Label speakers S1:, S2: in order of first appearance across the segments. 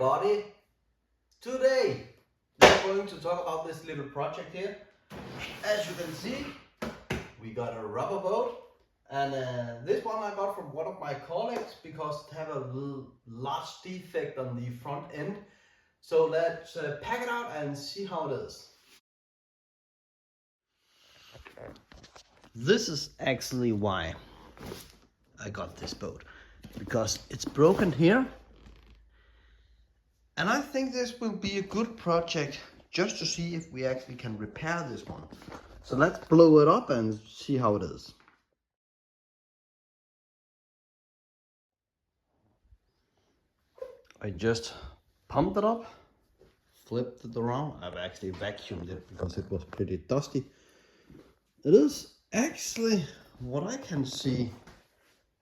S1: everybody! Today we're going to talk about this little project here. As you can see, we got a rubber boat, and this one I got from one of my colleagues because it had a large defect on the front end. So let's pack it out and see how it is. This is actually why I got this boat, because it's broken here. And I think this will be a good project just to see if we actually can repair this one. So let's blow it up and see how it is. I just pumped it up, flipped it around. I've actually vacuumed it because it was pretty dusty. It is actually, what I can see,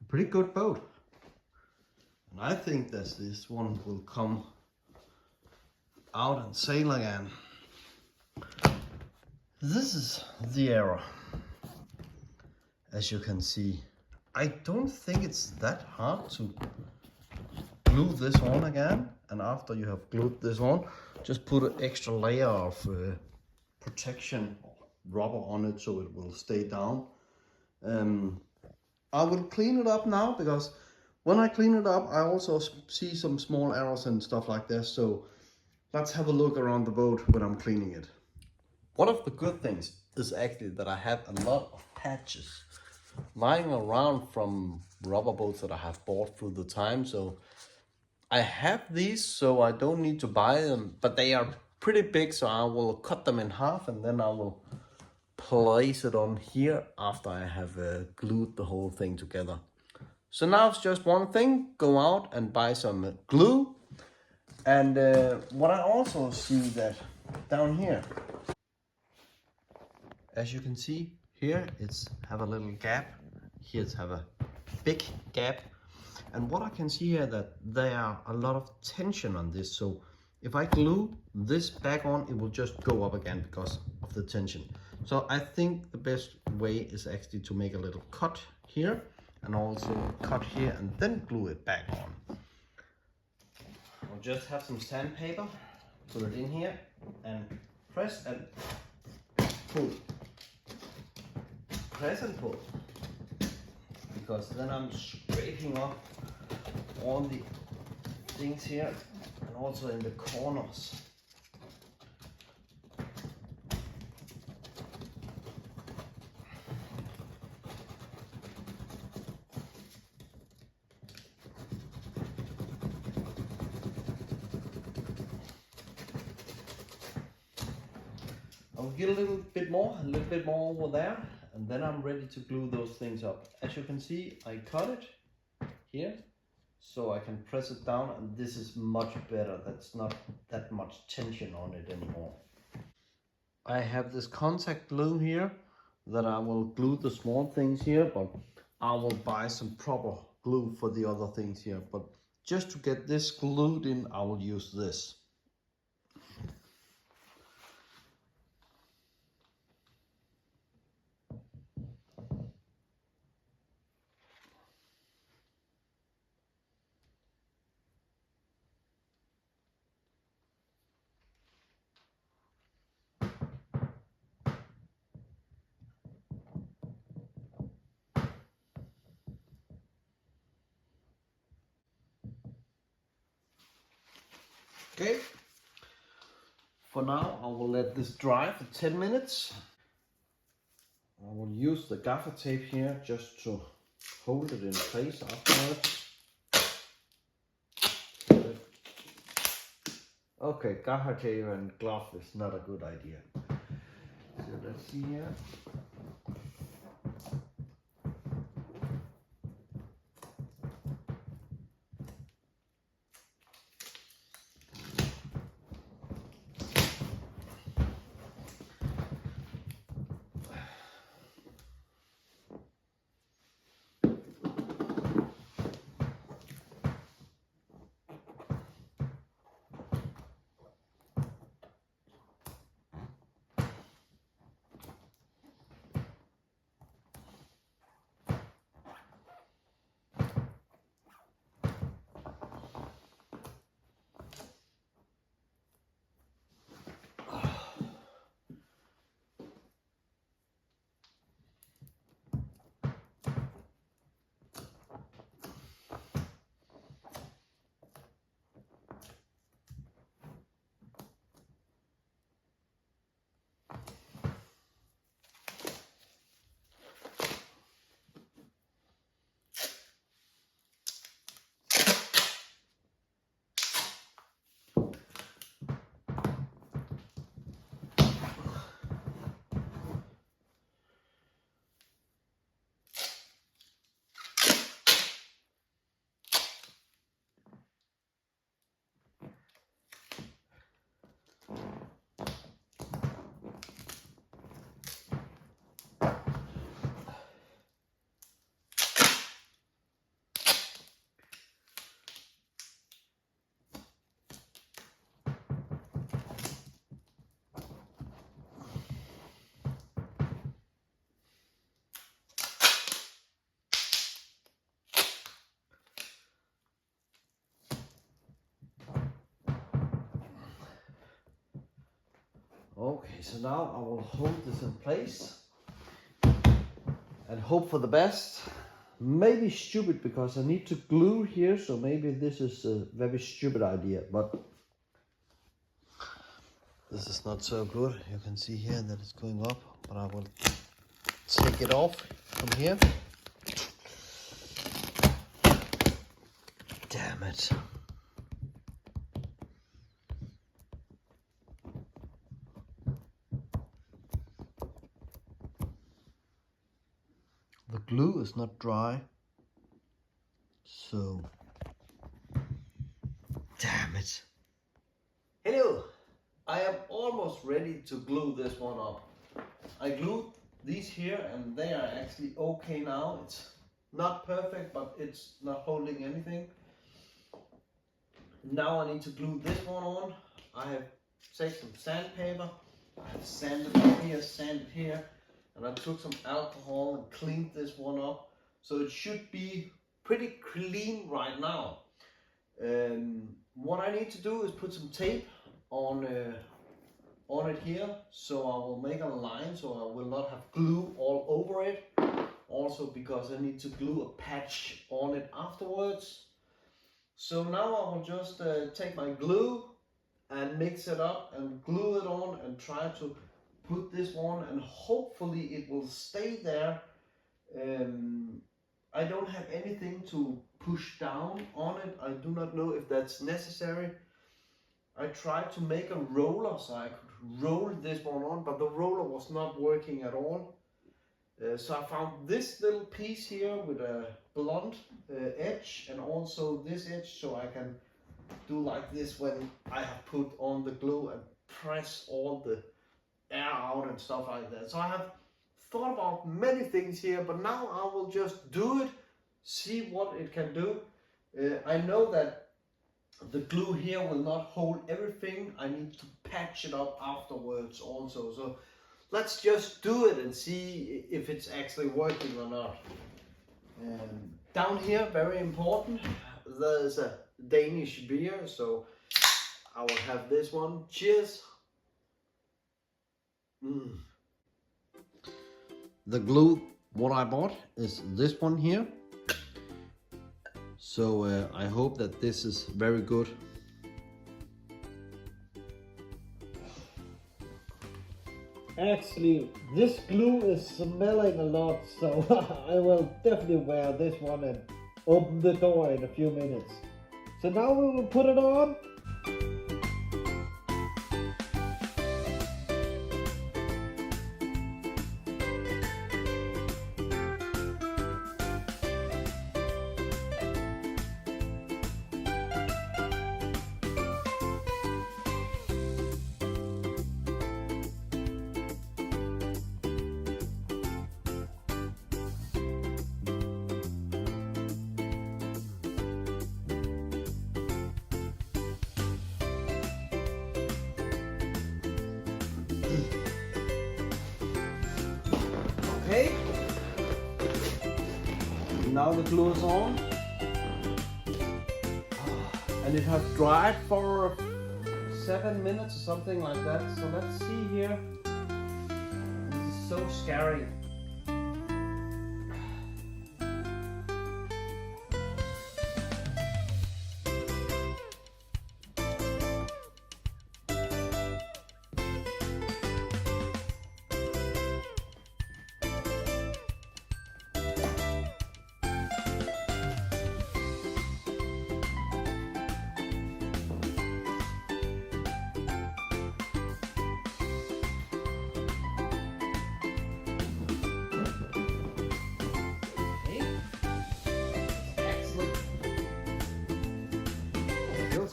S1: a pretty good boat. And I think that this one will come out and sail again. This is the error. As you can see, I don't think it's that hard to glue this on again. And after you have glued this on, just put an extra layer of protection rubber on it so it will stay down. I will clean it up now, because when I clean it up I also see some small errors and stuff like this. So let's have a look around the boat when I'm cleaning it. One of the good things is actually that I have a lot of patches lying around from rubber boats that I have bought through the time. So I have these, so I don't need to buy them, but they are pretty big, so I will cut them in half and then I will place it on here after I have glued the whole thing together. So now it's just one thing: go out and buy some glue. And what I also see that down here, as you can see here, it's have a little gap. Here it's have a big gap. And what I can see here, that there are a lot of tension on this. So if I glue this back on, it will just go up again because of the tension. So I think the best way is actually to make a little cut here and also cut here and then glue it back on. I'll just have some sandpaper, put it in here and press and pull. Press and pull. Because then I'm scraping off all the things here and also in the corners. I'll get a little bit more over there, and then I'm ready to glue those things up. As you can see, I cut it here, so I can press it down, and this is much better. That's not that much tension on it anymore. I have this contact glue here that I will glue the small things here, but I will buy some proper glue for the other things here. But just to get this glued in, I will use this. Okay, for now I will let this dry for 10 minutes. I will use the gaffer tape here just to hold it in place afterwards. Okay, gaffer tape and glove is not a good idea. So let's see here. Okay, so now I will hold this in place and hope for the best. Maybe stupid because I need to glue here, so maybe this is a very stupid idea, but this is not so good. You can see here that it's going up, but I will take it off from here. Damn it. The glue is not dry, so damn it. Hello, I am almost ready to glue this one up. I glued these here and they are actually okay now. It's not perfect, but it's not holding anything. Now I need to glue this one on. I have taken some sandpaper, I have sanded here, and I took some alcohol and cleaned this one up. So it should be pretty clean right now. What I need to do is put some tape on it here, so I will make a line so I will not have glue all over it. Also because I need to glue a patch on it afterwards. So now I will just take my glue and mix it up and glue it on and try to put this one, and hopefully it will stay there. I don't have anything to push down on it. I do not know if that's necessary. I tried to make a roller so I could roll this one on, but the roller was not working at all. So I found this little piece here with a blunt edge, and also this edge, so I can do like this when I have put on the glue and press all the air out and stuff like that. So I have thought about many things here, but now I will just do it, see what it can do. I know that the glue here will not hold everything. I need to patch it up afterwards also. So let's just do it and see if it's actually working or not. Down here, very important, there's a Danish beer, so I will have this one. Cheers. The glue what I bought is this one here, so I hope that this is very good.
S2: Actually, this glue is smelling a lot, so I will definitely wear this one and open the door in a few minutes. So now we will put it on.
S1: Okay, now the glue is on, and it has dried for 7 minutes or something like that. So let's see here. This is so scary.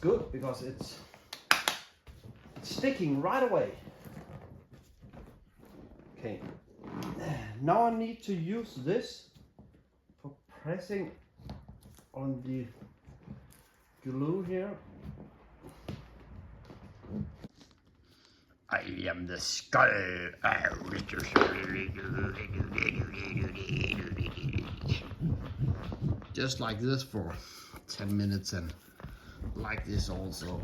S1: Good, because it's sticking right away. Okay, now I need to use this for pressing on the glue here.
S3: I am the skull.
S1: Just like this for 10 minutes and like this also.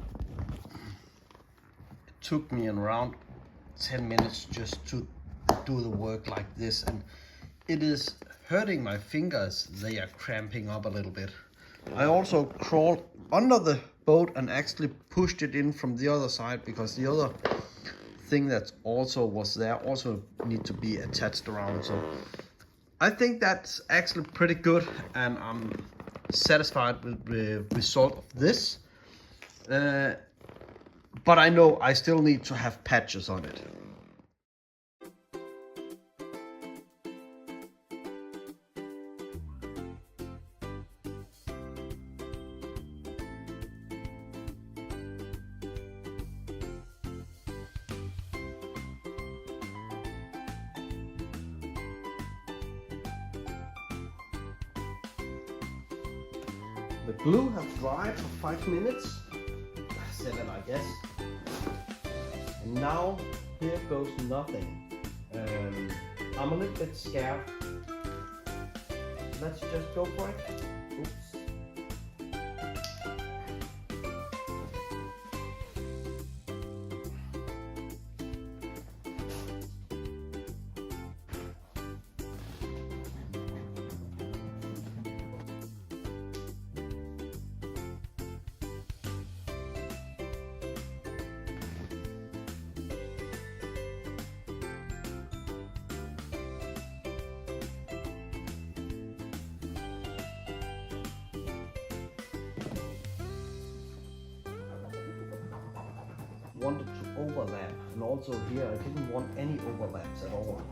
S1: It took me around 10 minutes just to do the work like this, and it is hurting my fingers. They are cramping up a little bit. I also crawled under the boat and actually pushed it in from the other side, because the other thing that also was there also need to be attached around. So I think that's actually pretty good, and I'm satisfied with the result of this. But I know I still need to have patches on it. The glue has dried for 5 minutes, 7 I guess, and now here goes nothing. I'm a little bit scared. Let's just go for it. Oops. Wanted to overlap, and also here I didn't want any overlaps at all.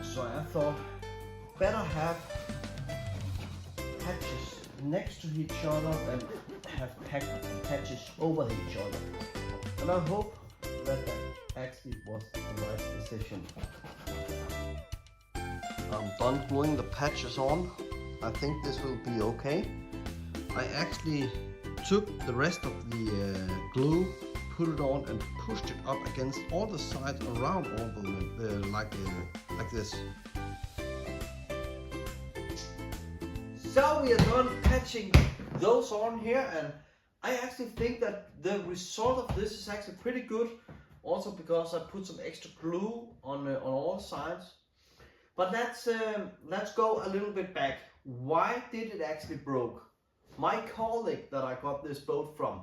S1: So I thought better have patches next to each other than have patches over each other. And I hope that actually was the right decision. I'm done gluing the patches on. I think this will be okay. I actually took the rest of the glue, put it on and pushed it up against all the sides around all of them, like this. So we are done patching those on here, and I actually think that the result of this is actually pretty good. Also because I put some extra glue on all sides. But let's go a little bit back. Why did it actually broke? My colleague that I got this boat from,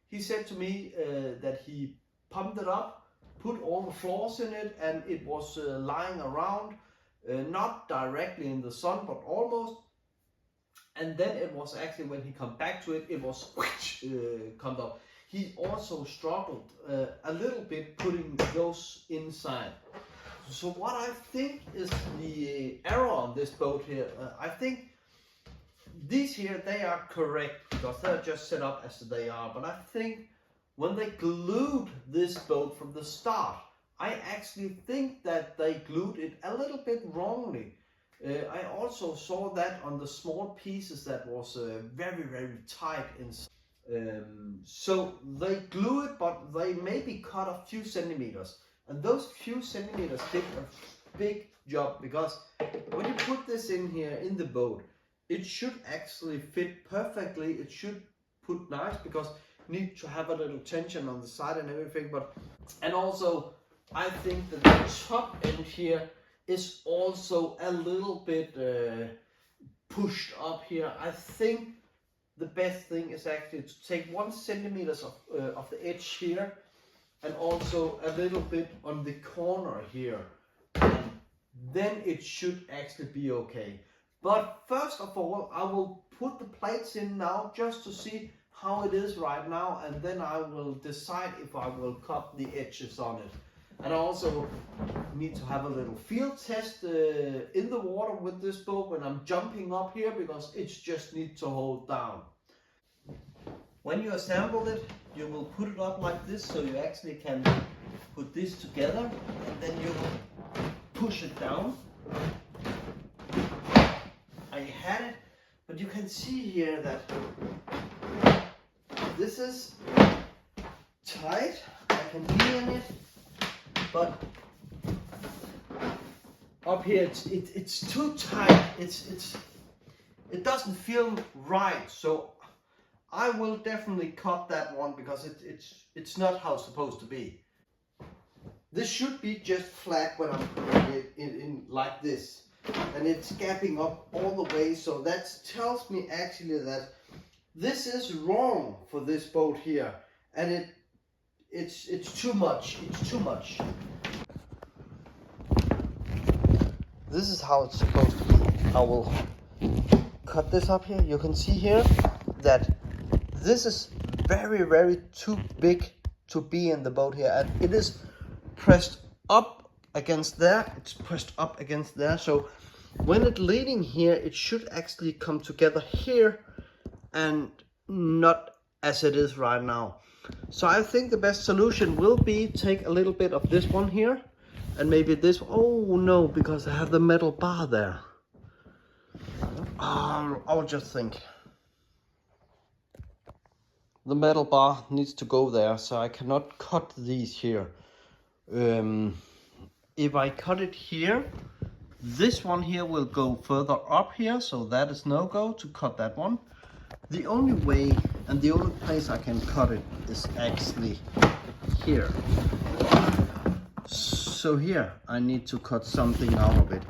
S1: he said to me that he pumped it up, put all the floors in it, and it was lying around, not directly in the sun, but almost. And then it was actually, when he come back to it, it was come down. He also struggled a little bit putting those inside. So what I think is the error on this boat here, I think these here, they are correct because they're just set up as they are. But I think when they glued this boat from the start, I actually think that they glued it a little bit wrongly. I also saw that on the small pieces that was very, very tight inside. So they glue it, but they maybe cut a few centimeters. And those few centimeters did a big job, because when you put this in here in the boat, it should actually fit perfectly. It should put nice, because you need to have a little tension on the side and everything. And also I think that the top end here is also a little bit pushed up here. I think the best thing is actually to take 1 centimeter of the edge here, and also a little bit on the corner here. And then it should actually be okay. But first of all, I will put the plates in now just to see how it is right now, and then I will decide if I will cut the edges on it. And I also need to have a little field test in the water with this boat when I'm jumping up here, because it just needs to hold down. When you assemble it, you will put it up like this, so you actually can put this together, and then you will push it down. I had it, but you can see here that this is tight. I can be in it, but up here it's too tight. It doesn't feel right. So I will definitely cut that one because it's not how it's supposed to be. This should be just flat when I'm putting it in like this. And it's gapping up all the way, so that tells me actually that this is wrong for this boat here. And it's too much, it's too much. This is how it's supposed to be. I will cut this up here. You can see here that this is very, very too big to be in the boat here. And it is pressed up against there. It's pressed up against there. So when it's leaning here, it should actually come together here and not as it is right now. So I think the best solution will be take a little bit of this one here and maybe this. Oh no, because I have the metal bar there. I'll just think. The metal bar needs to go there, so I cannot cut these here. If I cut it here, this one here will go further up here, so that is no go to cut that one. The only way and the only place I can cut it is actually here. So here I need to cut something out of it.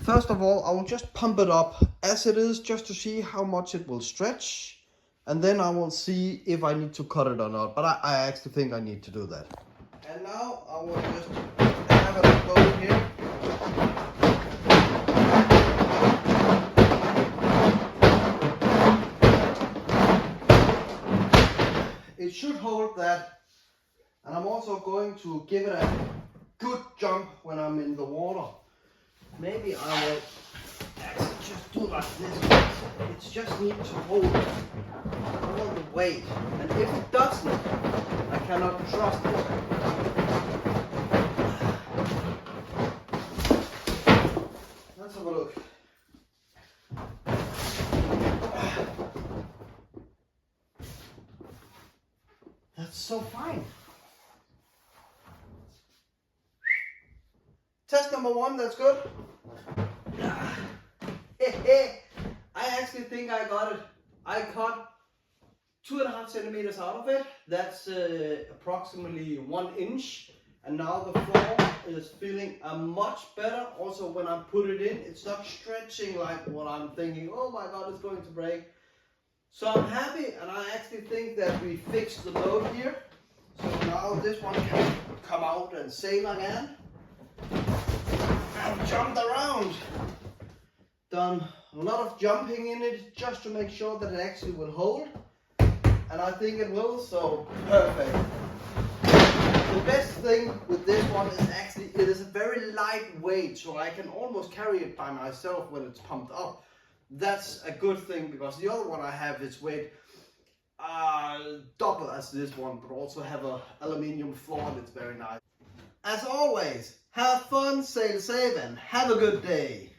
S1: First of all, I will just pump it up as it is just to see how much it will stretch. And then I will see if I need to cut it or not. But I actually think I need to do that. And now I will just have it go here. It should hold that. And I'm also going to give it a good jump when I'm in the water. Maybe I will actually just do like this. It just needs to hold all the weight. And if it doesn't, I cannot trust it. Let's have a look. That's so fine. Test number one, that's good. I actually think I got it. I cut 2.5 centimeters out of it. That's approximately 1 inch. And now the floor is feeling much better. Also when I put it in, it's not stretching like what I'm thinking, oh my god, it's going to break. So I'm happy, and I actually think that we fixed the boat here. So now this one can come out and sail again. And jumped around. Done a lot of jumping in it just to make sure that it actually will hold. And I think it will, so perfect. The best thing with this one is actually it is a very lightweight, so I can almost carry it by myself when it's pumped up. That's a good thing, because the other one I have is weight double as this one, but also have a aluminium floor, and it's very nice. As always, have fun, sail safe, and have a good day.